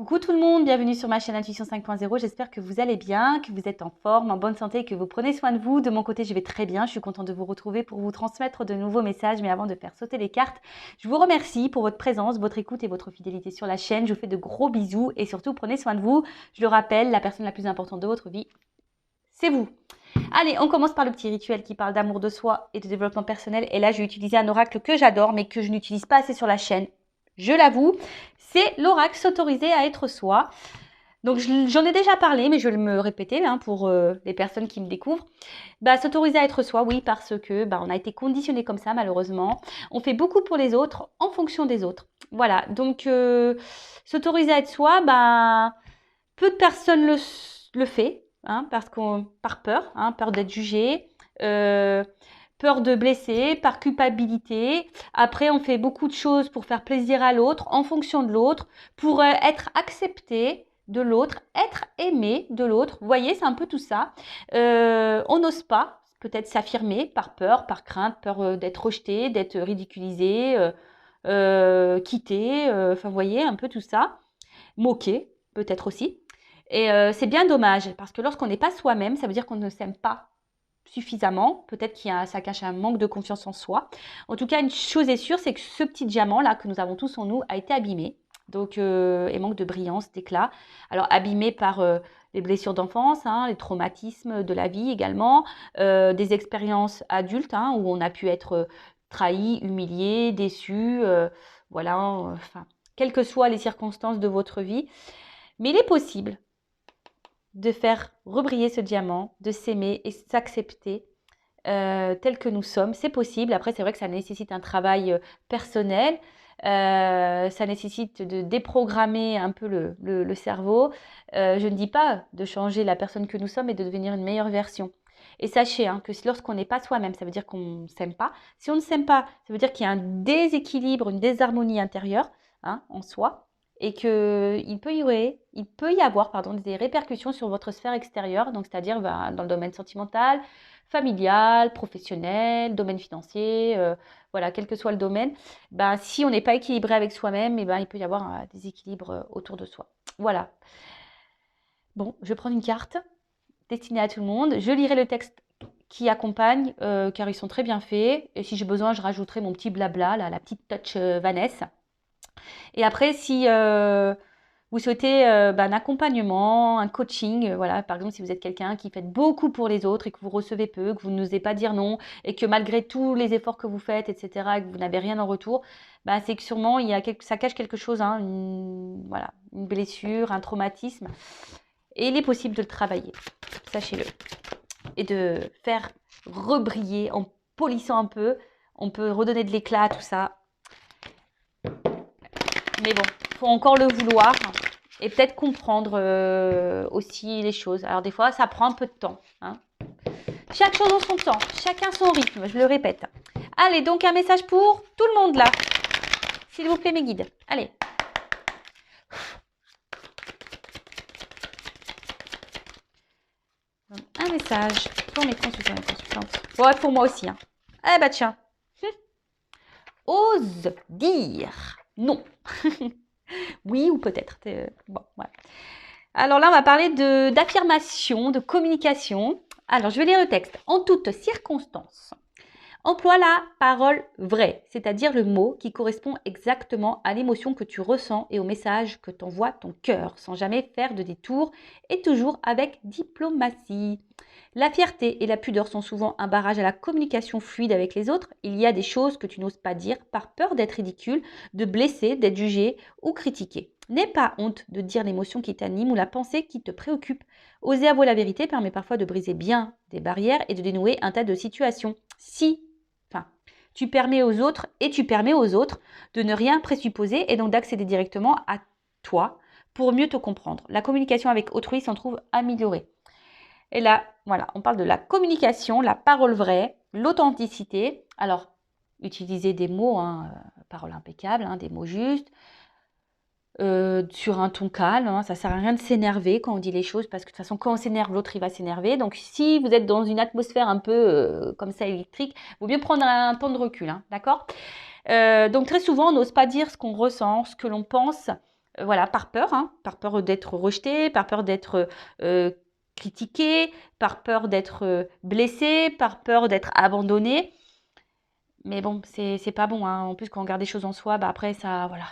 Coucou tout le monde, bienvenue sur ma chaîne Intuition 5.0. J'espère que vous allez bien, que vous êtes en forme, en bonne santé, que vous prenez soin de vous. De mon côté, je vais très bien. Je suis contente de vous retrouver pour vous transmettre de nouveaux messages. Mais avant de faire sauter les cartes, je vous remercie pour votre présence, votre écoute et votre fidélité sur la chaîne. Je vous fais de gros bisous et surtout, prenez soin de vous. Je le rappelle, la personne la plus importante de votre vie, c'est vous. Allez, on commence par le petit rituel qui parle d'amour de soi et de développement personnel. Et là, je vais utiliser un oracle que j'adore, mais que je n'utilise pas assez sur la chaîne. Je l'avoue, c'est l'oracle s'autoriser à être soi. Donc, j'en ai déjà parlé, mais je vais me répéter pour les personnes qui me découvrent. S'autoriser à être soi, oui, parce que on a été conditionné comme ça, malheureusement. On fait beaucoup pour les autres en fonction des autres. Voilà, donc s'autoriser à être soi, peu de personnes le fait, par peur, peur d'être jugé, peur de blesser, par culpabilité. Après, on fait beaucoup de choses pour faire plaisir à l'autre, en fonction de l'autre, pour être accepté de l'autre, être aimé de l'autre. Vous voyez, c'est un peu tout ça. On n'ose pas peut-être s'affirmer par peur, par crainte, peur d'être rejeté, d'être ridiculisé, quitté. Vous voyez, un peu tout ça. Moqué, peut-être aussi. Et c'est bien dommage, parce que lorsqu'on n'est pas soi-même, ça veut dire qu'on ne s'aime pas suffisamment. Peut-être ça cache un manque de confiance en soi. En tout cas, une chose est sûre, c'est que ce petit diamant-là que nous avons tous en nous a été abîmé. Donc, et manque de brillance, d'éclat. Alors, abîmé par les blessures d'enfance, les traumatismes de la vie également, des expériences adultes où on a pu être trahi, humilié, déçu, quelles que soient les circonstances de votre vie. Mais il est possible de faire rebriller ce diamant, de s'aimer et s'accepter tel que nous sommes. C'est possible. Après, c'est vrai que ça nécessite un travail personnel. Ça nécessite de déprogrammer un peu le cerveau. Je ne dis pas de changer la personne que nous sommes et de devenir une meilleure version. Et sachez que lorsqu'on n'est pas soi-même, ça veut dire qu'on ne s'aime pas. Si on ne s'aime pas, ça veut dire qu'il y a un déséquilibre, une désharmonie intérieure en soi. Et qu'il peut y avoir des répercussions sur votre sphère extérieure, donc c'est-à-dire dans le domaine sentimental, familial, professionnel, domaine financier, quel que soit le domaine. Si on n'est pas équilibré avec soi-même, il peut y avoir un déséquilibre autour de soi. Voilà. Bon, je vais prendre une carte destinée à tout le monde. Je lirai le texte qui accompagne, car ils sont très bien faits. Et si j'ai besoin, je rajouterai mon petit blabla, la petite touch Vanessa. Et après, si vous souhaitez un accompagnement, un coaching, par exemple, si vous êtes quelqu'un qui fait beaucoup pour les autres et que vous recevez peu, que vous n'osez pas dire non et que malgré tous les efforts que vous faites, etc., et que vous n'avez rien en retour, c'est que sûrement ça cache quelque chose, une blessure, un traumatisme. Et il est possible de le travailler, sachez-le. Et de faire rebriller en polissant un peu. On peut redonner de l'éclat à tout ça. Mais bon, il faut encore le vouloir et peut-être comprendre aussi les choses. Alors des fois, ça prend un peu de temps. Chaque chose en son temps, chacun son rythme, je le répète. Allez, donc un message pour tout le monde là. S'il vous plaît, mes guides. Allez. Un message pour mes consultants et consultantes. Ouais, pour moi aussi. Tiens. Ose dire non. Oui ou peut-être. Alors là, on va parler d'affirmation, de communication. Alors, je vais lire le texte. En toutes circonstances, emploie la parole vraie, c'est-à-dire le mot qui correspond exactement à l'émotion que tu ressens et au message que t'envoie ton cœur, sans jamais faire de détour et toujours avec diplomatie. La fierté et la pudeur sont souvent un barrage à la communication fluide avec les autres. Il y a des choses que tu n'oses pas dire par peur d'être ridicule, de blesser, d'être jugé ou critiqué. N'aie pas honte de dire l'émotion qui t'anime ou la pensée qui te préoccupe. Oser avouer la vérité permet parfois de briser bien des barrières et de dénouer un tas de situations. Tu permets aux autres de ne rien présupposer et donc d'accéder directement à toi pour mieux te comprendre. La communication avec autrui s'en trouve améliorée. Et là, on parle de la communication, la parole vraie, l'authenticité. Alors, utilisez des mots, parole impeccable, des mots justes, sur un ton calme. Ça ne sert à rien de s'énerver quand on dit les choses, parce que de toute façon, quand on s'énerve, l'autre, il va s'énerver. Donc, si vous êtes dans une atmosphère un peu comme ça, électrique, il vaut mieux prendre un temps de recul, d'accord ? Donc, très souvent, on n'ose pas dire ce qu'on ressent, ce que l'on pense, Voilà, par peur, hein, par peur d'être rejeté, par peur d'être critiqué, par peur d'être blessé, par peur d'être abandonné. Mais bon, c'est pas bon, hein. En plus, quand on garde des choses en soi, bah après, ça, voilà,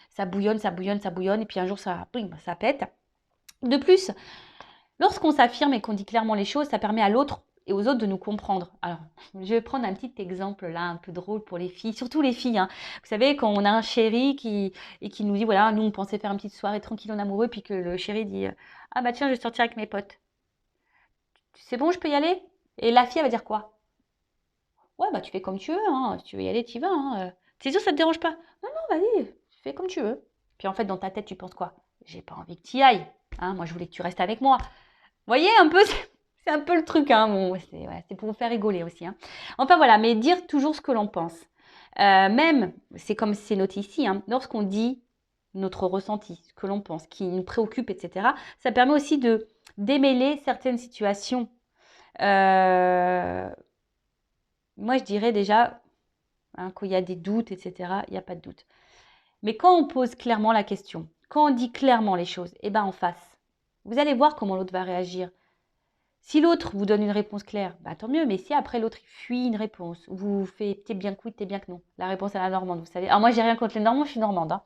ça bouillonne, ça bouillonne, ça bouillonne, et puis un jour, ça, bing, ça pète. De plus, lorsqu'on s'affirme et qu'on dit clairement les choses, ça permet à l'autre et aux autres de nous comprendre. Alors, je vais prendre un petit exemple là, un peu drôle pour les filles, surtout les filles, hein. Vous savez, quand on a un chéri qui nous dit, voilà, nous, on pensait faire une petite soirée tranquille en amoureux, puis que le chéri dit, ah bah tiens, je vais sortir avec mes potes. C'est bon, je peux y aller? Et la fille, elle va dire quoi? Ouais, bah tu fais comme tu veux, hein. Si tu veux y aller, tu y vas, hein. C'est sûr, ça te dérange pas? Non, non, vas-y, tu fais comme tu veux. Puis en fait, dans ta tête, tu penses quoi? J'ai pas envie que tu y ailles, hein. Moi, je voulais que tu restes avec moi. Vous voyez un peu, c'est un peu le truc, hein. Bon, c'est pour vous faire rigoler aussi, hein. Enfin voilà, mais dire toujours ce que l'on pense. Même, c'est comme c'est noté ici, hein, lorsqu'on dit notre ressenti, ce que l'on pense, qui nous préoccupe, etc., ça permet aussi de démêler certaines situations. Moi, je dirais déjà, hein, quand il y a des doutes, etc., il n'y a pas de doute. Mais quand on pose clairement la question, quand on dit clairement les choses, eh ben en face, vous allez voir comment l'autre va réagir. Si l'autre vous donne une réponse claire, bah, tant mieux. Mais si après l'autre il fuit une réponse, ou vous fait t'es bien que oui, t'es bien que non. La réponse à la normande, vous savez. Alors moi, j'ai rien contre les Normands, je suis normande, hein.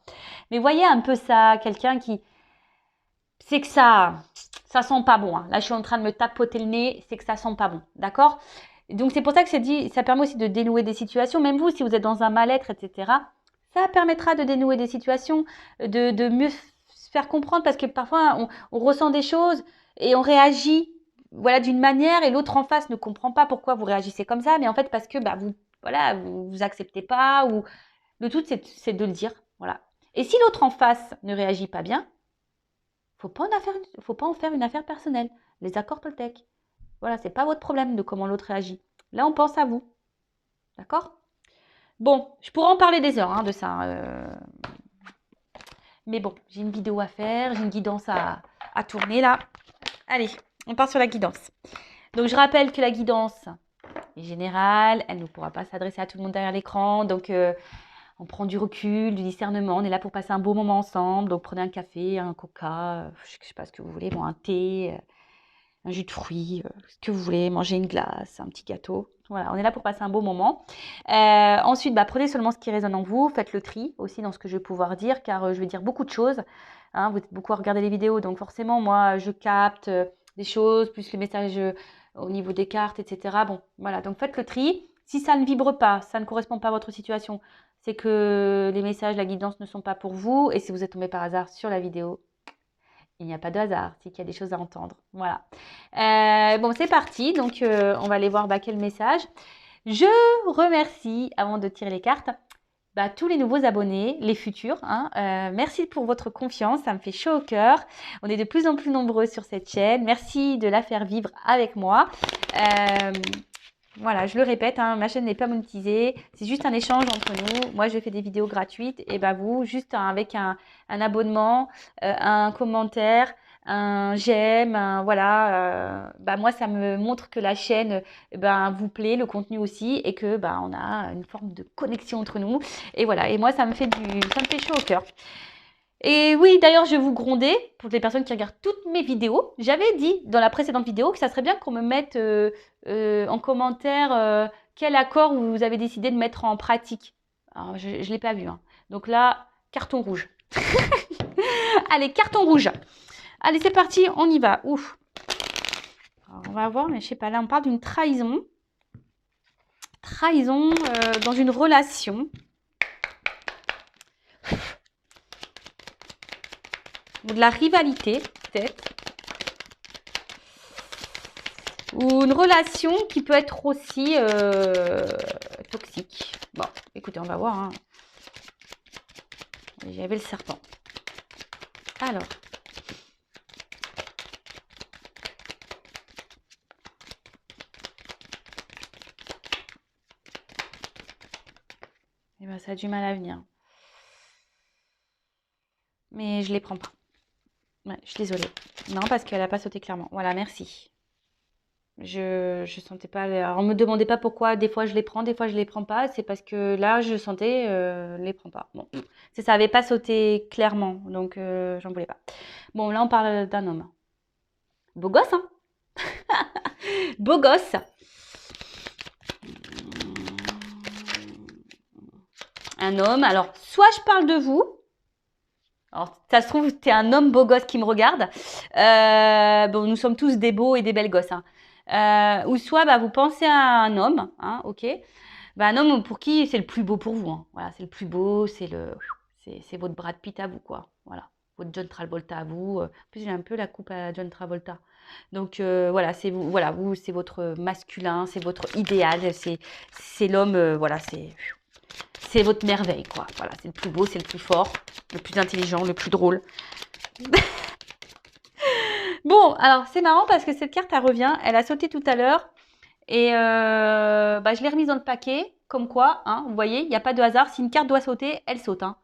Mais voyez un peu ça, quelqu'un qui. C'est que ça sent pas bon, hein. Là, je suis en train de me tapoter le nez, c'est que ça sent pas bon. D'accord? Donc c'est pour ça que c'est dit, ça permet aussi de dénouer des situations. Même vous, si vous êtes dans un mal-être, etc., ça permettra de dénouer des situations, de mieux se faire comprendre parce que parfois on ressent des choses et on réagit voilà d'une manière et l'autre en face ne comprend pas pourquoi vous réagissez comme ça, mais en fait parce que bah, vous voilà vous acceptez pas ou le tout c'est de le dire, voilà. Et si l'autre en face ne réagit pas bien, faut pas en faire une affaire personnelle. Les accords Toltec, voilà, c'est pas votre problème de comment l'autre réagit. Là, on pense à vous, d'accord? Bon, je pourrais en parler des heures, hein, de ça. Mais bon, j'ai une vidéo à faire, j'ai une guidance à tourner là. Allez, on part sur la guidance. Donc, je rappelle que la guidance est générale, elle ne pourra pas s'adresser à tout le monde derrière l'écran. Donc, on prend du recul, du discernement. On est là pour passer un beau moment ensemble. Donc, prenez un café, un coca, je ne sais pas ce que vous voulez, bon, un thé, un jus de fruits, ce que vous voulez, manger une glace, un petit gâteau. Voilà, on est là pour passer un beau moment. Ensuite, bah, prenez seulement ce qui résonne en vous. Faites le tri aussi dans ce que je vais pouvoir dire, car je vais dire beaucoup de choses, hein. Vous êtes beaucoup à regarder les vidéos, donc forcément, moi, je capte des choses, plus les messages au niveau des cartes, etc. Bon, voilà, donc faites le tri. Si ça ne vibre pas, ça ne correspond pas à votre situation, c'est que les messages, la guidance ne sont pas pour vous. Et si vous êtes tombé par hasard sur la vidéo, il n'y a pas de hasard, c'est qu'il y a des choses à entendre. Voilà. Bon, c'est parti. Donc, on va aller voir quel message. Je remercie, avant de tirer les cartes, tous les nouveaux abonnés, les futurs, hein. Merci pour votre confiance, ça me fait chaud au cœur. On est de plus en plus nombreux sur cette chaîne. Merci de la faire vivre avec moi. Voilà, je le répète, hein, ma chaîne n'est pas monétisée. C'est juste un échange entre nous. Moi, je fais des vidéos gratuites et vous, juste avec un abonnement, un commentaire, un j'aime, voilà. Moi, ça me montre que la chaîne vous plaît, le contenu aussi, et que on a une forme de connexion entre nous. Et voilà. Et moi, ça me fait chaud au cœur. Et oui, d'ailleurs, je vais vous gronder pour les personnes qui regardent toutes mes vidéos. J'avais dit dans la précédente vidéo que ça serait bien qu'on me mette en commentaire quel accord vous avez décidé de mettre en pratique. Alors, je ne l'ai pas vu, hein. Donc là, carton rouge. Allez, carton rouge. Allez, c'est parti, on y va. Ouf. Alors, on va voir, mais je sais pas, là, on parle d'une trahison. Trahison dans une relation. Ou de la rivalité, peut-être. Ou une relation qui peut être aussi toxique. Bon, écoutez, on va voir, hein. J'avais le serpent. Alors. Eh ça a du mal à venir. Mais je les prends pas. Ouais, je suis désolée. Non, parce qu'elle n'a pas sauté clairement. Voilà, merci. Je sentais pas. Alors, on me demandait pas pourquoi. Des fois, je les prends, des fois, je les prends pas. C'est parce que là, je sentais, les prends pas. Bon, ça avait pas sauté clairement, donc j'en voulais pas. Bon, là, on parle d'un homme. Beau gosse, hein? Beau gosse. Un homme. Alors, soit je parle de vous. Alors, ça se trouve, t'es un homme beau gosse qui me regarde. Bon, nous sommes tous des beaux et des belles gosses, hein. Ou soit, bah, vous pensez à un homme, hein, ok. Bah, un homme pour qui c'est le plus beau pour vous, hein. Voilà, c'est le plus beau, c'est votre Brad Pitt à vous, quoi. Voilà, votre John Travolta à vous. En plus, j'ai un peu la coupe à John Travolta. Donc voilà, c'est vous, voilà, vous, c'est votre masculin, c'est votre idéal, c'est l'homme, voilà, c'est votre merveille, quoi. Voilà, c'est le plus beau, c'est le plus fort, le plus intelligent, le plus drôle. Bon, alors c'est marrant parce que cette carte, elle revient, elle a sauté tout à l'heure et bah, je l'ai remise dans le paquet, comme quoi, hein, vous voyez, il n'y a pas de hasard. Si une carte doit sauter, elle saute, hein.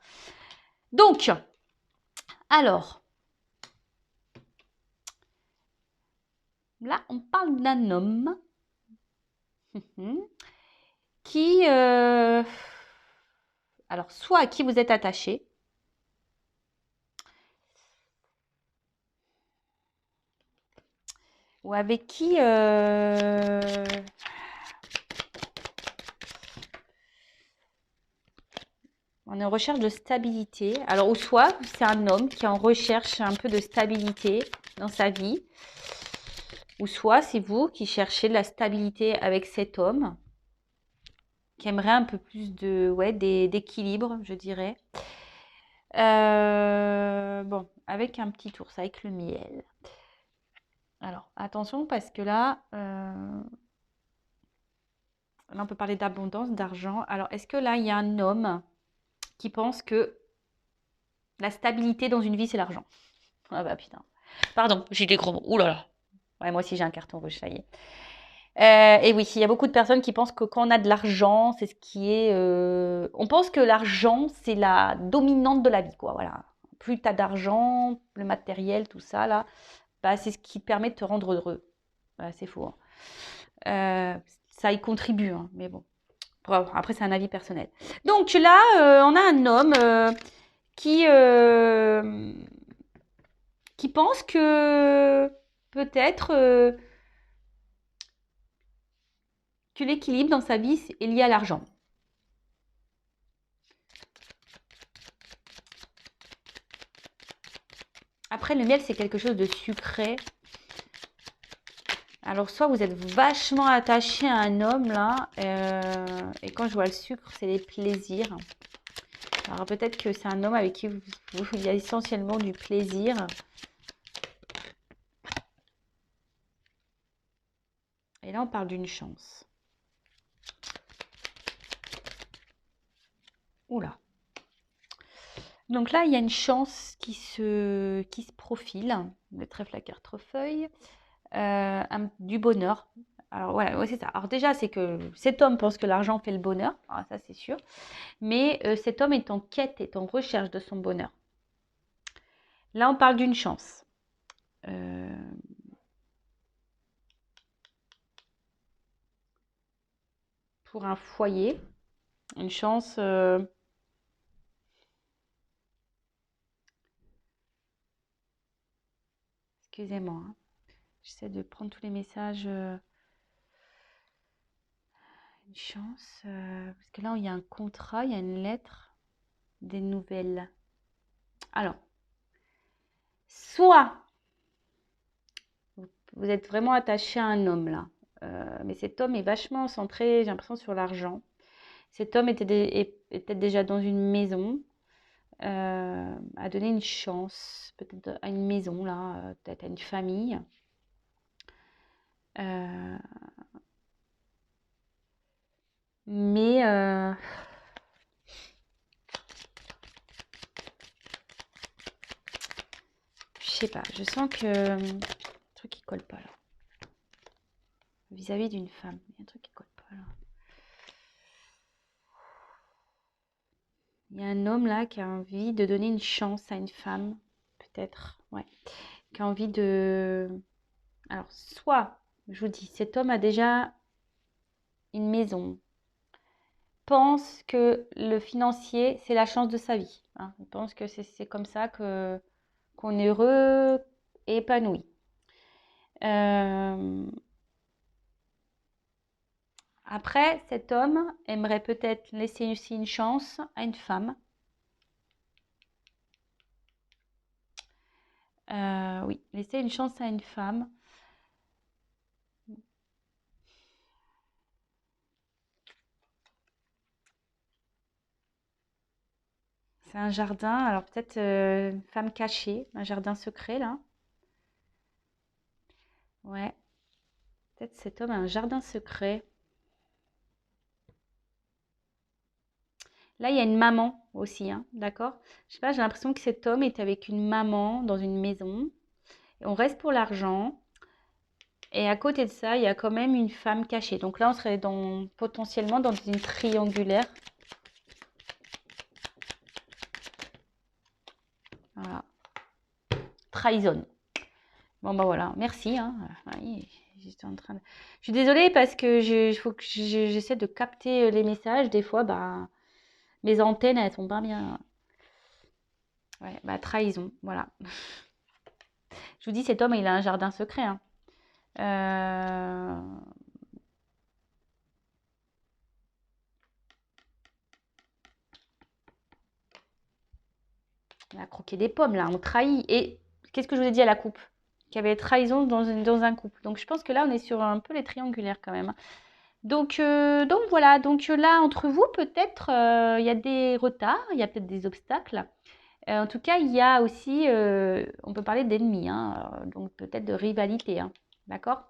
Donc, alors, là, on parle d'un homme qui, alors, soit à qui vous êtes attaché, ou avec qui on est en recherche de stabilité. Alors, ou soit c'est un homme qui est en recherche un peu de stabilité dans sa vie, ou soit c'est vous qui cherchez de la stabilité avec cet homme, qui aimerait un peu plus de, ouais, d'équilibre, je dirais. Bon, avec un petit ours, avec le miel. Alors, attention parce que là, on peut parler d'abondance, d'argent. Alors, est-ce que là, il y a un homme qui pense que la stabilité dans une vie, c'est l'argent? Ah bah putain. Pardon, j'ai des gros mots. Ouh là là. Ouais, moi aussi, j'ai un carton rouge, ça y est. Et oui, il y a beaucoup de personnes qui pensent que quand on a de l'argent, c'est ce qui est... On pense que l'argent, c'est la dominante de la vie, quoi. Voilà. Plus tu as d'argent, le matériel, tout ça, là, bah, c'est ce qui te permet de te rendre heureux. Bah, c'est faux, hein. Ça y contribue, hein, mais bon. Après, c'est un avis personnel. Donc là, on a un homme qui, qui pense que peut-être que l'équilibre dans sa vie est lié à l'argent. Après, le miel, c'est quelque chose de sucré. Alors, soit vous êtes vachement attaché à un homme, là, et quand je vois le sucre, c'est les plaisirs. Alors, peut-être que c'est un homme avec qui il y a essentiellement du plaisir. Et là, on parle d'une chance. Oula. Donc là, il y a une chance qui se profile. Le trèfle à quatre-feuilles. Du bonheur. Alors voilà, ouais, c'est ça. Alors déjà, c'est que cet homme pense que l'argent fait le bonheur. Alors, ça, c'est sûr. Mais cet homme est en quête, est en recherche de son bonheur. Là, on parle d'une chance. Pour un foyer. Une chance... Excusez-moi, hein. J'essaie de prendre tous les messages. Une chance. Parce que là, il y a un contrat, il y a une lettre, des nouvelles. Alors, soit vous êtes vraiment attaché à un homme là, mais cet homme est vachement centré, j'ai l'impression, sur l'argent. Cet homme était peut-être déjà dans une maison, a donné une chance, peut-être à une maison là, peut-être à une famille. Mais je sais pas, je sens que un truc qui colle pas là. Vis-à-vis d'une femme, il y a un truc qui colle pas là. Il y a un homme là qui a envie de donner une chance à une femme, peut-être, ouais, qui a envie de... Alors, soit Je vous dis, cet homme a déjà une maison. Pense que le financier, c'est la chance de sa vie. Hein. Il pense que c'est comme ça qu'on est heureux et épanoui. Après, cet homme aimerait peut-être laisser aussi une chance à une femme. Oui, laisser une chance à une femme. C'est un jardin, alors peut-être une femme cachée, un jardin secret là. Ouais, peut-être cet homme a un jardin secret. Là, il y a une maman aussi, hein, d'accord? Je sais pas, j'ai l'impression que cet homme est avec une maman dans une maison. Et on reste pour l'argent. Et à côté de ça, il y a quand même une femme cachée. Donc là, on serait potentiellement dans une triangulaire. Voilà. Trahison. Bon, bah voilà, merci. Hein. Oui, j'étais en train de... Je suis désolée parce que faut que j'essaie de capter les messages. Des fois, bah, mes antennes, elles sont pas bien. Ouais, bah, trahison, voilà. Je vous dis, cet homme, il a un jardin secret. Hein. On a croqué des pommes, là, on trahit. Et qu'est-ce que je vous ai dit à la coupe? Qu'il y avait trahison dans un couple. Donc, je pense que là, on est sur un peu les triangulaires quand même. Donc voilà, donc là, entre vous, peut-être, il y a des retards, il y a peut-être des obstacles. En tout cas, il y a aussi, on peut parler d'ennemis, hein, donc peut-être de rivalité, hein, d'accord?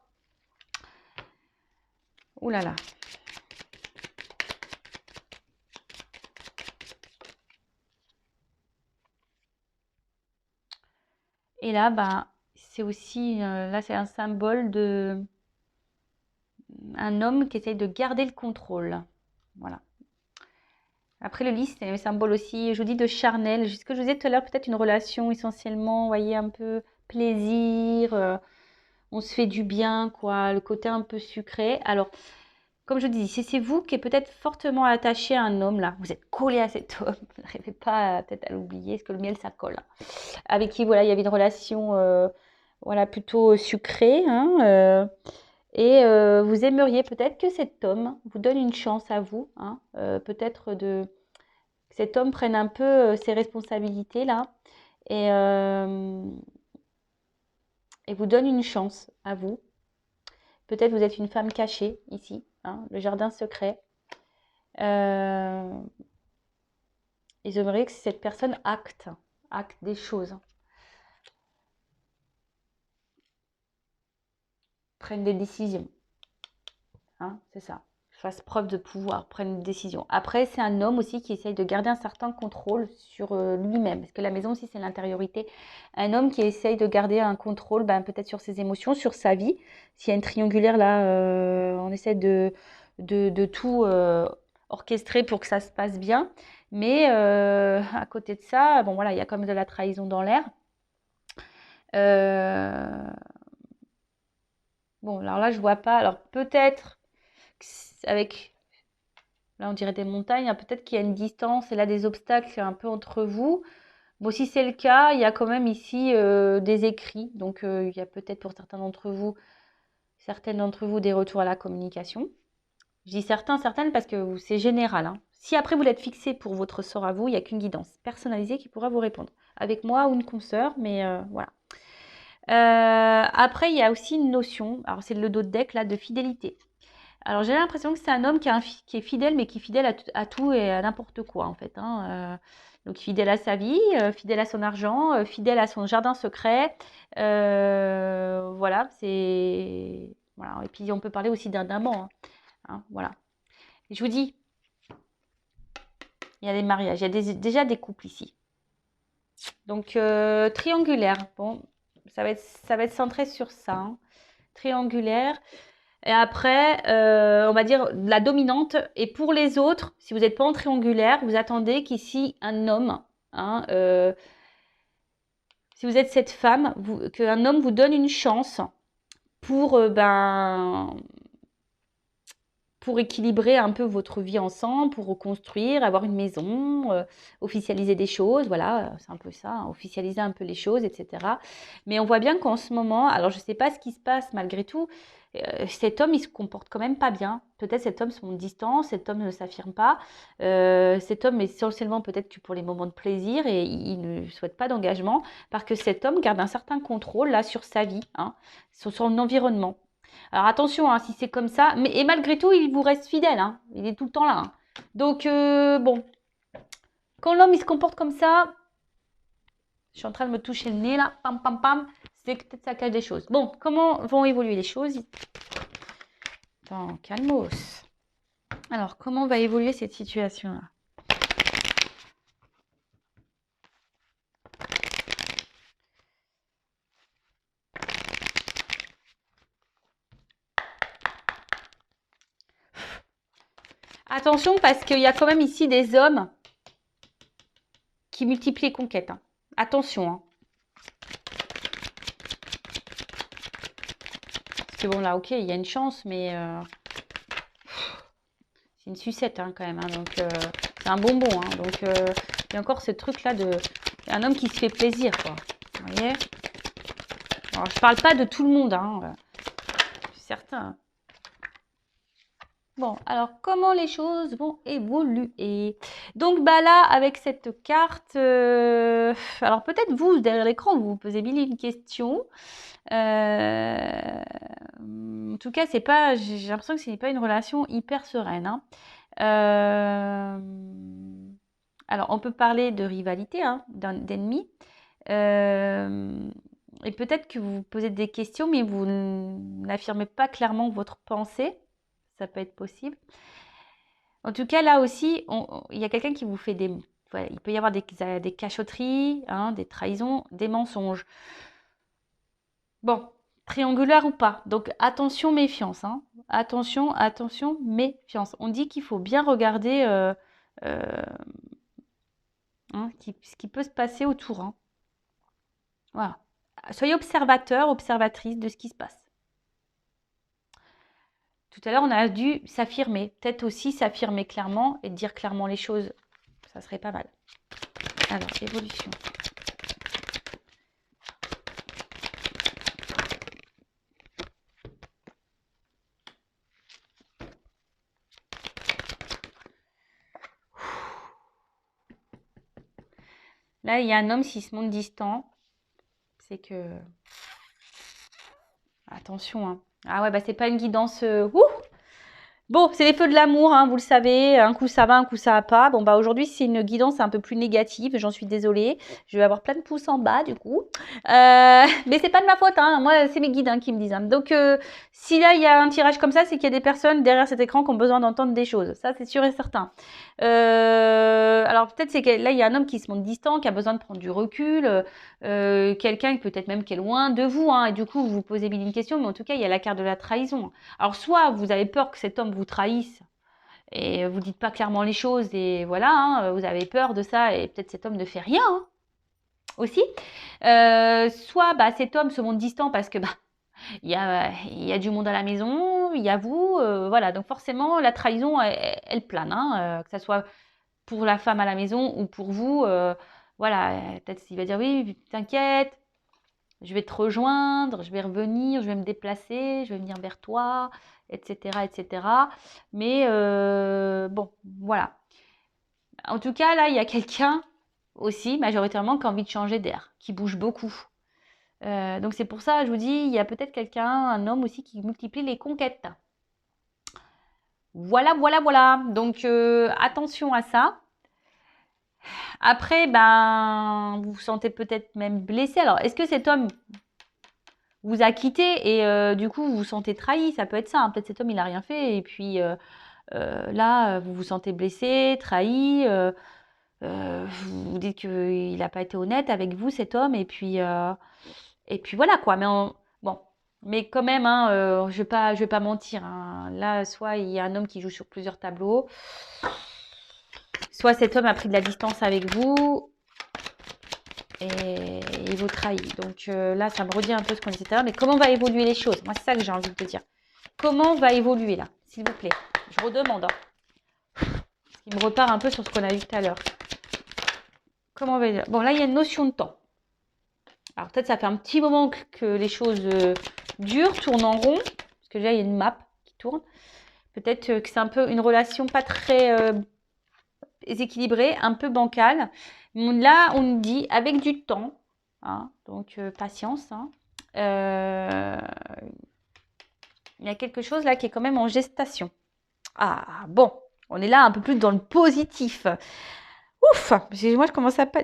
Ouh là là. Et là, ben, c'est aussi, là, c'est un symbole de un homme qui essaye de garder le contrôle. Voilà. Après, le lit, c'est un symbole aussi, je vous dis, de charnel. Ce que je vous disais tout à l'heure, peut-être une relation essentiellement, vous voyez, un peu plaisir, on se fait du bien, quoi, le côté un peu sucré. Alors, comme je dis, si c'est vous qui êtes peut-être fortement attaché à un homme, là, vous êtes collé à cet homme, vous n'arrivez pas peut-être à l'oublier, parce que le miel, ça colle. Hein. Avec qui, voilà, il y avait une relation, voilà, plutôt sucrée, hein, et vous aimeriez peut-être que cet homme vous donne une chance à vous, hein, peut-être que cet homme prenne un peu ses responsabilités là et vous donne une chance à vous. Peut-être vous êtes une femme cachée ici, hein, le jardin secret. Et j'aimerais que cette personne acte des choses, prenne des décisions. Hein, c'est ça. Fasse preuve de pouvoir, prenne une décision. Après, c'est un homme aussi qui essaye de garder un certain contrôle sur lui-même. Parce que la maison aussi, c'est l'intériorité. Un homme qui essaye de garder un contrôle, ben, peut-être sur ses émotions, sur sa vie. S'il y a une triangulaire là, on essaie de tout orchestrer pour que ça se passe bien. Mais à côté de ça, bon voilà, il y a quand même de la trahison dans l'air. Bon, alors là, je vois pas. Alors peut-être avec, là on dirait des montagnes, hein, peut-être qu'il y a une distance et là des obstacles un peu entre vous. Bon, si c'est le cas, il y a quand même ici des écrits. Donc il y a peut-être pour certaines d'entre vous des retours à la communication. Je dis certaines parce que c'est général. Hein. Si après vous l'êtes fixé pour votre sort à vous, il n'y a qu'une guidance personnalisée qui pourra vous répondre. Avec moi ou une consoeur, mais voilà. Après, il y a aussi une notion, alors c'est le dos de deck là, de fidélité. Alors j'ai l'impression que c'est un homme qui est fidèle, mais qui est fidèle à tout et à n'importe quoi en fait. Hein. Donc fidèle à sa vie, fidèle à son argent, fidèle à son jardin secret. Voilà, c'est... Voilà. Et puis on peut parler aussi d'un amant. Hein, voilà. Et je vous dis, il y a des mariages, il y a déjà des couples ici. Donc triangulaire, bon, ça va être centré sur ça. Hein. Triangulaire. Et après, on va dire la dominante. Et pour les autres, si vous n'êtes pas en triangulaire, vous attendez qu'ici un homme, hein, si vous êtes cette femme, qu'un homme vous donne une chance pour, pour équilibrer un peu votre vie ensemble, pour reconstruire, avoir une maison, officialiser des choses, voilà, c'est un peu ça, hein, officialiser un peu les choses, etc. Mais on voit bien qu'en ce moment, alors je ne sais pas ce qui se passe malgré tout, cet homme, il se comporte quand même pas bien. Peut-être cet homme se montre distant, cet homme ne s'affirme pas. Cet homme est essentiellement peut-être que pour les moments de plaisir et il ne souhaite pas d'engagement parce que cet homme garde un certain contrôle là sur sa vie, hein, sur son environnement. Alors attention, hein, si c'est comme ça, mais et malgré tout, il vous reste fidèle, hein, il est tout le temps là, hein. Donc bon, quand l'homme il se comporte comme ça, je suis en train de me toucher le nez là, pam pam pam, c'est que peut-être ça cache des choses. Bon, comment vont évoluer les choses? Attends, calmos. Alors, comment va évoluer cette situation-là? Attention, parce qu'il y a quand même ici des hommes qui multiplient les conquêtes, hein. Attention, hein. Parce que bon, là, ok, il y a une chance, mais c'est une sucette, hein, quand même, hein, donc c'est un bonbon, hein, donc il y a encore ce truc-là de... un homme qui se fait plaisir, quoi. Vous voyez? Alors, je parle pas de tout le monde, hein, je suis certain. Bon, alors comment les choses vont évoluer? Donc bah là, avec cette carte, alors peut-être vous, derrière l'écran, vous vous posez mille et une questions. En tout cas, c'est pas, j'ai l'impression que ce n'est pas une relation hyper sereine, hein. Alors, on peut parler de rivalité, hein, d'ennemis. Et peut-être que vous vous posez des questions, mais vous n'affirmez pas clairement votre pensée. Ça peut être possible. En tout cas, là aussi, il y a quelqu'un qui vous fait des... Voilà, il peut y avoir des cachotteries, hein, des trahisons, des mensonges. Bon, triangulaire ou pas. Donc, attention, méfiance, hein. Attention, attention, méfiance. On dit qu'il faut bien regarder hein, ce qui peut se passer autour, hein. Voilà. Soyez observateur, observatrice de ce qui se passe. Tout à l'heure, on a dû s'affirmer. Peut-être aussi s'affirmer clairement et dire clairement les choses. Ça serait pas mal. Alors, évolution. Là, il y a un homme, s'il se montre distant, c'est que... Attention, hein. Ah ouais, bah c'est pas une guidance... Bon, c'est les feux de l'amour, hein, vous le savez. Un coup ça va, un coup ça va pas. Bon, bah aujourd'hui, c'est une guidance un peu plus négative. J'en suis désolée. Je vais avoir plein de pouces en bas, du coup. Mais c'est pas de ma faute, hein. Moi, c'est mes guides, hein, qui me disent, hein. Donc, si là, il y a un tirage comme ça, c'est qu'il y a des personnes derrière cet écran qui ont besoin d'entendre des choses. Ça, c'est sûr et certain. Alors, peut-être c'est que là, il y a un homme qui se montre distant, qui a besoin de prendre du recul. Quelqu'un peut-être même qui est loin de vous, hein. Et du coup, vous vous posez mille une questions. Mais en tout cas, il y a la carte de la trahison. Alors, soit vous avez peur que cet homme vous trahisse et vous dites pas clairement les choses et voilà, hein, vous avez peur de ça et peut-être cet homme ne fait rien, hein, aussi. Soit bah, cet homme se montre distant parce que bah, il y a du monde à la maison, il y a vous, voilà. Donc forcément, la trahison, elle plane, hein, que ça soit pour la femme à la maison ou pour vous. Voilà, peut-être qu'il va dire oui, t'inquiète, je vais te rejoindre, je vais revenir, je vais me déplacer, je vais venir vers toi, etc., etc. Mais bon, voilà. En tout cas, là, il y a quelqu'un aussi, majoritairement, qui a envie de changer d'air, qui bouge beaucoup. Donc c'est pour ça, je vous dis, il y a peut-être quelqu'un, un homme aussi, qui multiplie les conquêtes. Voilà, voilà, voilà. Donc attention à ça. Après, ben, vous vous sentez peut-être même blessé. Alors, est-ce que cet homme vous a quitté et du coup, vous vous sentez trahi? Ça peut être ça, hein. Peut-être cet homme, il n'a rien fait. Et puis là, vous vous sentez blessé, trahi. Vous vous dites qu'il n'a pas été honnête avec vous, cet homme. Et puis voilà, quoi. Mais bon, mais quand même, hein, je vais pas mentir, hein. Là, soit il y a un homme qui joue sur plusieurs tableaux, soit cet homme a pris de la distance avec vous. et il vous trahit. Donc là, ça me redit un peu ce qu'on disait tout à l'heure. Mais comment va évoluer les choses? Moi, c'est ça que j'ai envie de te dire. Comment va évoluer là? S'il vous plaît. Je redemande. Parce qu'il me repart un peu sur ce qu'on a vu tout à l'heure. Comment va évoluer? Bon, là, il y a une notion de temps. Alors peut-être ça fait un petit moment que les choses durent, tournent en rond. Parce que là, il y a une map qui tourne. Peut-être que c'est un peu une relation pas très équilibrée, un peu bancale. Là, on nous dit avec du temps, hein, donc patience. Hein, il y a quelque chose là qui est quand même en gestation. Ah bon, on est là un peu plus dans le positif. Ouf, parce que moi je commence à pas.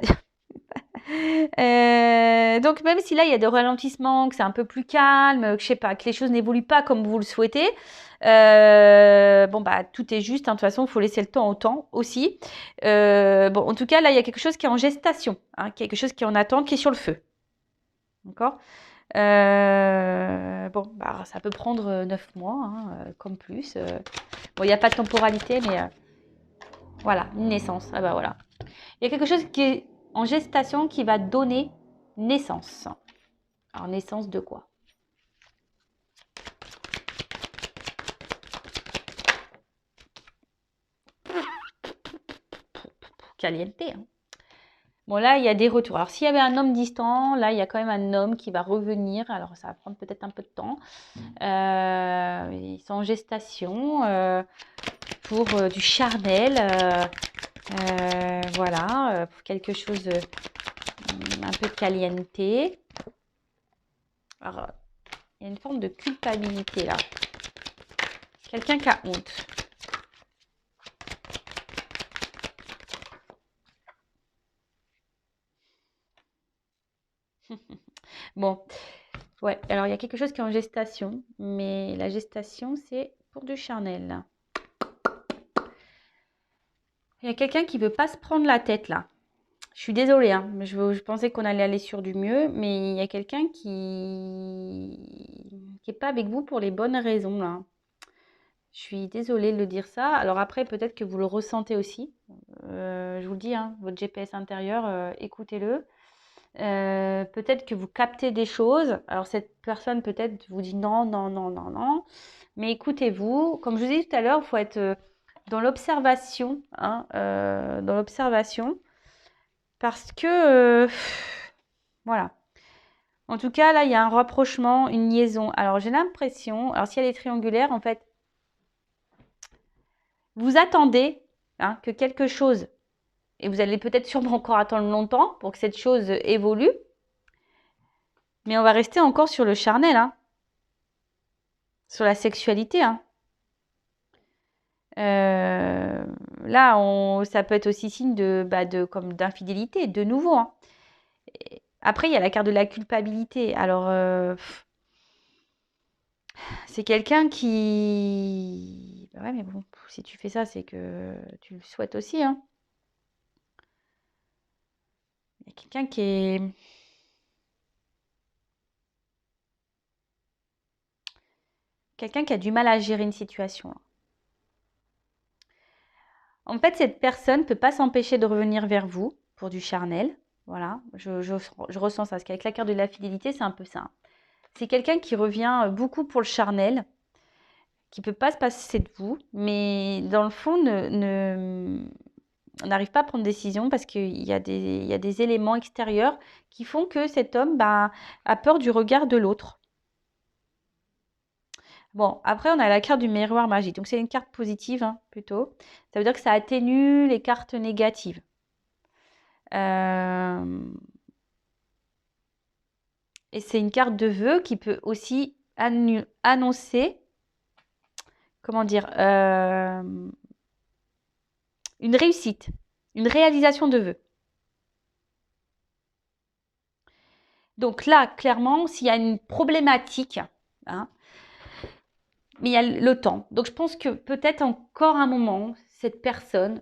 Donc même si là il y a des ralentissements, que c'est un peu plus calme, que je sais pas, que les choses n'évoluent pas comme vous le souhaitez, bon bah tout est juste, hein, de toute façon il faut laisser le temps au temps aussi. Bon en tout cas là il y a quelque chose qui est en gestation, hein, quelque chose qui est en attente, qui est sur le feu. D'accord. Bon bah ça peut prendre 9 mois, hein, comme plus. Bon il n'y a pas de temporalité mais voilà, une naissance. Ah bah voilà. Il y a quelque chose qui est en gestation qui va donner naissance. Alors, naissance de quoi? Caliente. Hein. Bon, là, il y a des retours. Alors, s'il y avait un homme distant, là, il y a quand même un homme qui va revenir. Alors, ça va prendre peut-être un peu de temps. Ils sont en gestation pour du charnel. Voilà, pour quelque chose un peu caliente. Alors, il y a une forme de culpabilité là. Quelqu'un qui a honte. Bon, ouais, alors il y a quelque chose qui est en gestation, mais la gestation, c'est pour du charnel. Il y a quelqu'un qui veut pas se prendre la tête là. Je suis désolée, hein, je pensais qu'on allait aller sur du mieux, mais il y a quelqu'un qui est pas avec vous pour les bonnes raisons là. Je suis désolée de le dire ça. Alors après, peut-être que vous le ressentez aussi. Je vous le dis, hein, votre GPS intérieur, écoutez-le. Peut-être que vous captez des choses. Alors cette personne peut-être vous dit non, non, non, non, non. Mais écoutez-vous. Comme je vous ai dit tout à l'heure, il faut être dans l'observation. Hein, dans l'observation. Parce que, voilà. En tout cas, là, il y a un rapprochement, une liaison. Alors j'ai l'impression, alors si elle est triangulaire, en fait, vous attendez hein, que quelque chose, et vous allez peut-être sûrement encore attendre longtemps pour que cette chose évolue, mais on va rester encore sur le charnel, hein, sur la sexualité. Hein. Là, ça peut être aussi signe comme d'infidélité, de nouveau. Hein. Après, il y a la carte de la culpabilité. Alors, c'est quelqu'un qui... Bah ouais, mais bon, si tu fais ça, c'est que tu le souhaites aussi. Hein. Il y a quelqu'un qui est... Quelqu'un qui a du mal à gérer une situation. Là. En fait, cette personne ne peut pas s'empêcher de revenir vers vous pour du charnel. Voilà, je ressens ça. Parce qu'avec la carte de la fidélité, c'est un peu ça. C'est quelqu'un qui revient beaucoup pour le charnel, qui ne peut pas se passer de vous, mais dans le fond, n'arrive pas à prendre de décision parce qu'il y a des éléments extérieurs qui font que cet homme a peur du regard de l'autre. Bon, après, on a la carte du miroir magique. Donc, c'est une carte positive, hein, plutôt. Ça veut dire que ça atténue les cartes négatives. Et c'est une carte de vœux qui peut aussi annoncer, comment dire, une réussite, une réalisation de vœux. Donc là, clairement, s'il y a une problématique, hein, mais il y a le temps. Donc je pense que peut-être encore un moment, cette personne,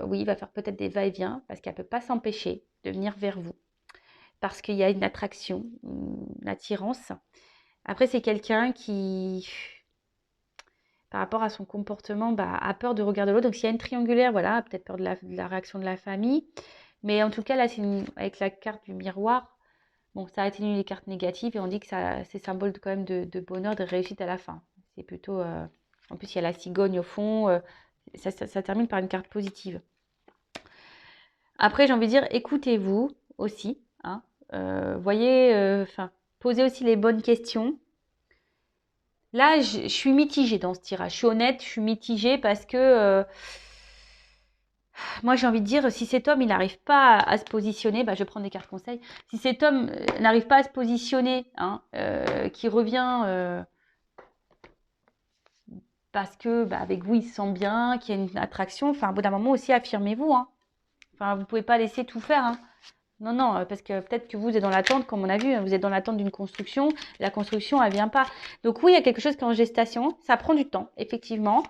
oui, va faire peut-être des va-et-vient parce qu'elle ne peut pas s'empêcher de venir vers vous. Parce qu'il y a une attraction, une attirance. Après, c'est quelqu'un qui, par rapport à son comportement, a peur de regarder l'autre. Donc s'il y a une triangulaire, voilà, peut-être peur de la réaction de la famille. Mais en tout cas, là, avec la carte du miroir, bon, ça atténue les cartes négatives et on dit que c'est symbole quand même de bonheur, de réussite à la fin. C'est plutôt... en plus, il y a la cigogne au fond. Ça termine par une carte positive. Après, j'ai envie de dire, écoutez-vous aussi. Hein, voyez, posez aussi les bonnes questions. Là, je suis mitigée dans ce tirage. Je suis honnête, je suis mitigée parce que moi, j'ai envie de dire, si cet homme, il n'arrive pas à se positionner, je prends des cartes conseils. Si cet homme n'arrive pas à se positionner, hein, qui revient parce que avec vous, il se sent bien, qu'il y a une attraction, au bout d'un moment aussi, affirmez-vous. Hein. Vous ne pouvez pas laisser tout faire. Hein. Non, non, parce que peut-être que vous êtes dans l'attente, comme on a vu, vous êtes dans l'attente d'une construction. La construction, elle ne vient pas. Donc oui, il y a quelque chose qui est en gestation. Ça prend du temps, effectivement.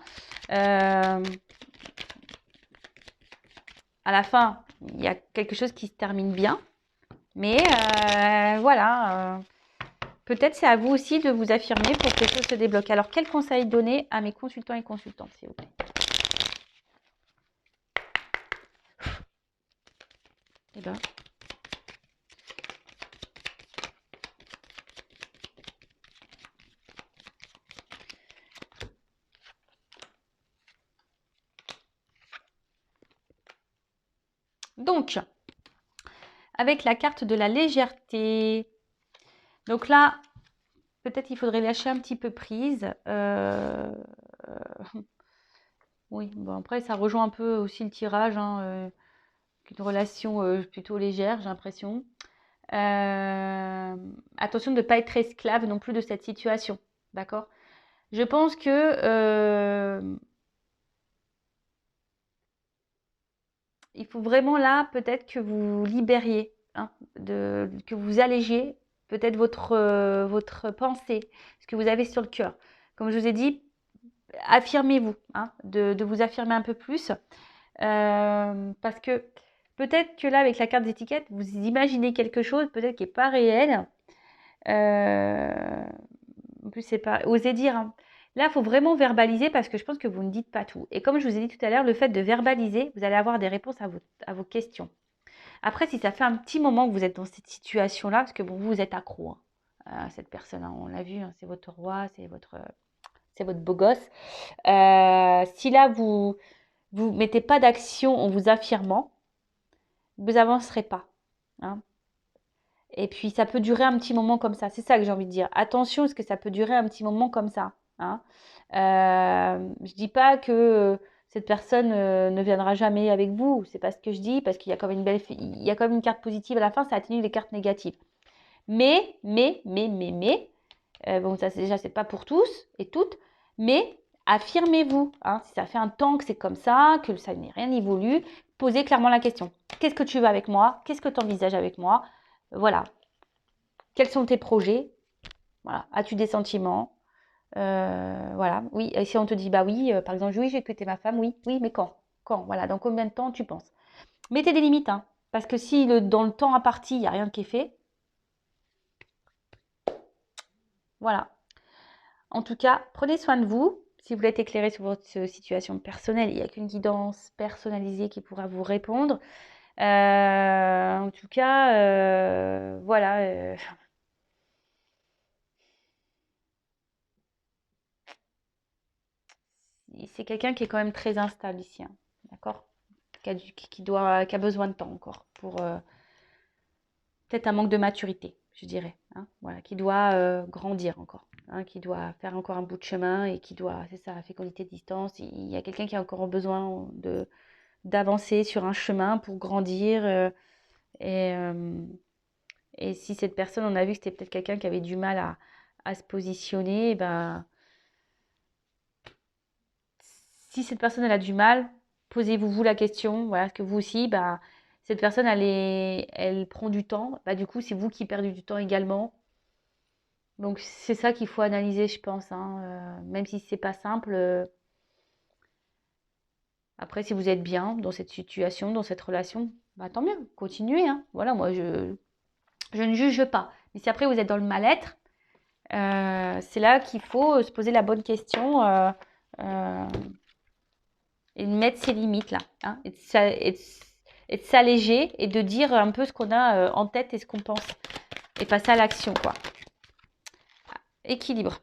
À la fin, il y a quelque chose qui se termine bien. Mais voilà, peut-être c'est à vous aussi de vous affirmer pour que les choses se débloquent. Alors, quel conseil donner à mes consultants et consultantes, s'il vous plaît? Eh ben, donc, avec la carte de la légèreté. Donc là, peut-être il faudrait lâcher un petit peu prise. Oui, bon après, ça rejoint un peu aussi le tirage, hein, une relation plutôt légère, j'ai l'impression. Attention de ne pas être esclave non plus de cette situation, d'accord? Je pense que il faut vraiment là peut-être que vous libériez, hein, que vous allégiez peut-être votre pensée, ce que vous avez sur le cœur. Comme je vous ai dit, affirmez-vous, hein, de vous affirmer un peu plus. Parce que peut-être que là, avec la carte d'étiquette, vous imaginez quelque chose peut-être qui n'est pas réel. En plus, c'est pas... Osez dire, hein. Là, il faut vraiment verbaliser parce que je pense que vous ne dites pas tout. Et comme je vous ai dit tout à l'heure, le fait de verbaliser, vous allez avoir des réponses à vos questions. Après, si ça fait un petit moment que vous êtes dans cette situation-là, parce que bon, vous êtes accro, hein, à cette personne, hein, on l'a vu, hein, c'est votre roi, c'est votre beau gosse. Si là, vous mettez pas d'action en vous affirmant, vous avancerez pas. Hein. Et puis, ça peut durer un petit moment comme ça. C'est ça que j'ai envie de dire. Attention, parce que ça peut durer un petit moment comme ça. Hein. Je dis pas que cette personne ne viendra jamais avec vous. C'est pas ce que je dis, parce qu'il y a quand même il y a quand même une carte positive à la fin, ça atténue les cartes négatives. Mais, bon, ça déjà, c'est pas pour tous et toutes, mais affirmez-vous. Hein, si ça fait un temps que c'est comme ça, que ça n'est rien évolué, posez clairement la question. Qu'est-ce que tu veux avec moi? Qu'est-ce que tu envisages avec moi? Voilà. Quels sont tes projets? Voilà. As-tu des sentiments? Voilà. Oui. Et si on te dit, bah oui, par exemple, oui, j'ai quitté ma femme, oui, oui, mais quand? Quand? Voilà. Dans combien de temps tu penses? Mettez des limites, hein, parce que si dans le temps imparti, il n'y a rien qui est fait, voilà. En tout cas, prenez soin de vous. Si vous voulez être éclairé sur votre situation personnelle, il n'y a qu'une guidance personnalisée qui pourra vous répondre. En tout cas, voilà. C'est quelqu'un qui est quand même très instable ici, hein, d'accord? Qui a besoin de temps encore pour peut-être un manque de maturité, je dirais. Hein, voilà, qui doit grandir encore, hein, qui doit faire encore un bout de chemin et qui doit, c'est ça, fécondité de distance. Il y a quelqu'un qui a encore besoin d'avancer sur un chemin pour grandir. Et, euh, et si cette personne, on a vu que c'était peut-être quelqu'un qui avait du mal à se positionner, ben, si cette personne elle a du mal, posez-vous la question, voilà, est-ce que vous aussi, bah, cette personne elle prend du temps, bah, du coup c'est vous qui perdez du temps également. Donc c'est ça qu'il faut analyser, je pense, hein, même si c'est pas simple. Après, si vous êtes bien dans cette situation, dans cette relation, bah, tant mieux, continuez. Hein. Voilà, moi je ne juge pas. Mais si après vous êtes dans le mal-être, c'est là qu'il faut se poser la bonne question. Euh, et mettre ses limites là. Hein. et de s'alléger et de dire un peu ce qu'on a en tête et ce qu'on pense. Et passer à l'action, quoi. Équilibre.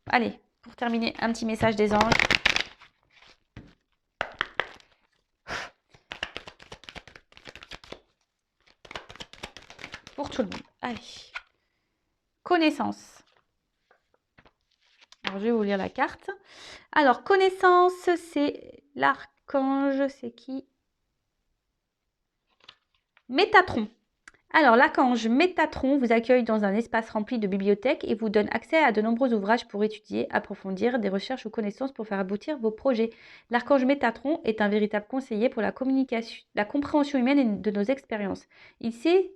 Allez, pour terminer, un petit message des anges. Pour tout le monde. Allez. Connaissance. Alors, je vais vous lire la carte. Alors, connaissance, c'est l'archange, c'est qui? Métatron. Alors, l'archange Métatron vous accueille dans un espace rempli de bibliothèques et vous donne accès à de nombreux ouvrages pour étudier, approfondir des recherches ou connaissances pour faire aboutir vos projets. L'archange Métatron est un véritable conseiller pour la communication, la compréhension humaine et de nos expériences. Il sait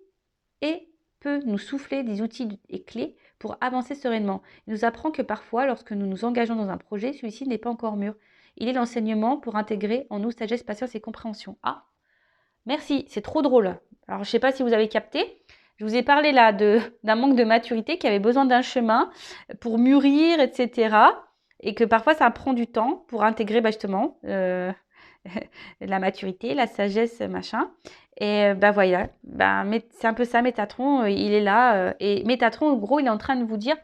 et peut nous souffler des outils et clés pour avancer sereinement. Il nous apprend que parfois, lorsque nous nous engageons dans un projet, celui-ci n'est pas encore mûr. Il est l'enseignement pour intégrer en nous sagesse, patience et compréhension. Ah, merci, c'est trop drôle. Alors, je ne sais pas si vous avez capté. Je vous ai parlé là d'un manque de maturité qui avait besoin d'un chemin pour mûrir, etc. Et que parfois, ça prend du temps pour intégrer justement la maturité, la sagesse, machin. Et voilà, c'est un peu ça, Métatron, il est là. Et Métatron, en gros, il est en train de vous dire,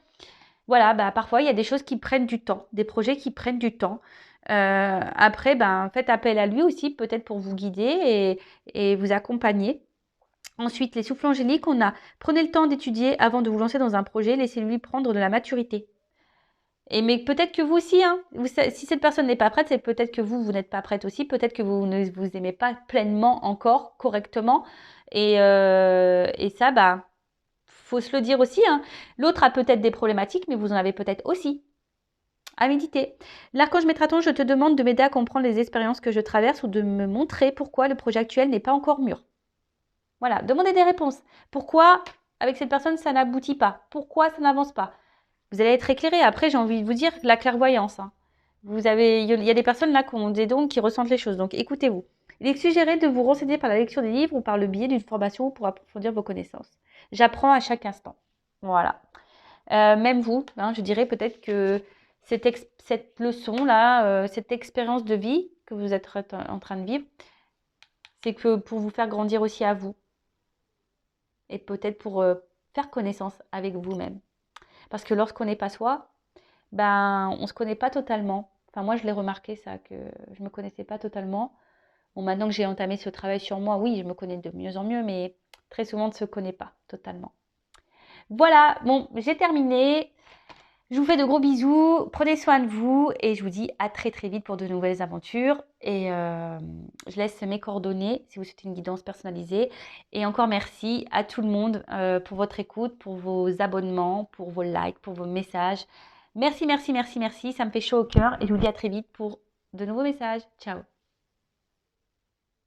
voilà, parfois, il y a des choses qui prennent du temps, des projets qui prennent du temps. Après, faites appel à lui aussi, peut-être pour vous guider et vous accompagner. Ensuite, les souffles angéliques, on a prenez le temps d'étudier avant de vous lancer dans un projet, laissez-lui prendre de la maturité. Mais peut-être que vous aussi, hein, si cette personne n'est pas prête, c'est peut-être que vous n'êtes pas prête aussi, peut-être que vous ne vous aimez pas pleinement encore, correctement. Et ça, faut se le dire aussi. Hein. L'autre a peut-être des problématiques, mais vous en avez peut-être aussi. À méditer. L'archange Métatron, je te demande de m'aider à comprendre les expériences que je traverse ou de me montrer pourquoi le projet actuel n'est pas encore mûr. Voilà, demandez des réponses. Pourquoi, avec cette personne, ça n'aboutit pas? Pourquoi ça n'avance pas? Vous allez être éclairé. Après, j'ai envie de vous dire la clairvoyance. Hein. Il y a des personnes là qui ont des dons, qui ressentent les choses. Donc, écoutez-vous. Il est suggéré de vous renseigner par la lecture des livres ou par le biais d'une formation pour approfondir vos connaissances. J'apprends à chaque instant. Voilà. Même vous, hein, je dirais peut-être que cette leçon-là, cette expérience de vie que vous êtes en train de vivre, c'est que pour vous faire grandir aussi à vous. Et peut-être pour faire connaissance avec vous-même. Parce que lorsqu'on n'est pas soi, on ne se connaît pas totalement. Enfin, moi, je l'ai remarqué ça, que je ne me connaissais pas totalement. Bon, maintenant que j'ai entamé ce travail sur moi, oui, je me connais de mieux en mieux, mais très souvent, on ne se connaît pas totalement. Voilà, bon, j'ai terminé. Je vous fais de gros bisous, prenez soin de vous et je vous dis à très très vite pour de nouvelles aventures. Et je laisse mes coordonnées si vous souhaitez une guidance personnalisée. Et encore merci à tout le monde pour votre écoute, pour vos abonnements, pour vos likes, pour vos messages. Merci, merci, merci, merci. Ça me fait chaud au cœur et je vous dis à très vite pour de nouveaux messages. Ciao.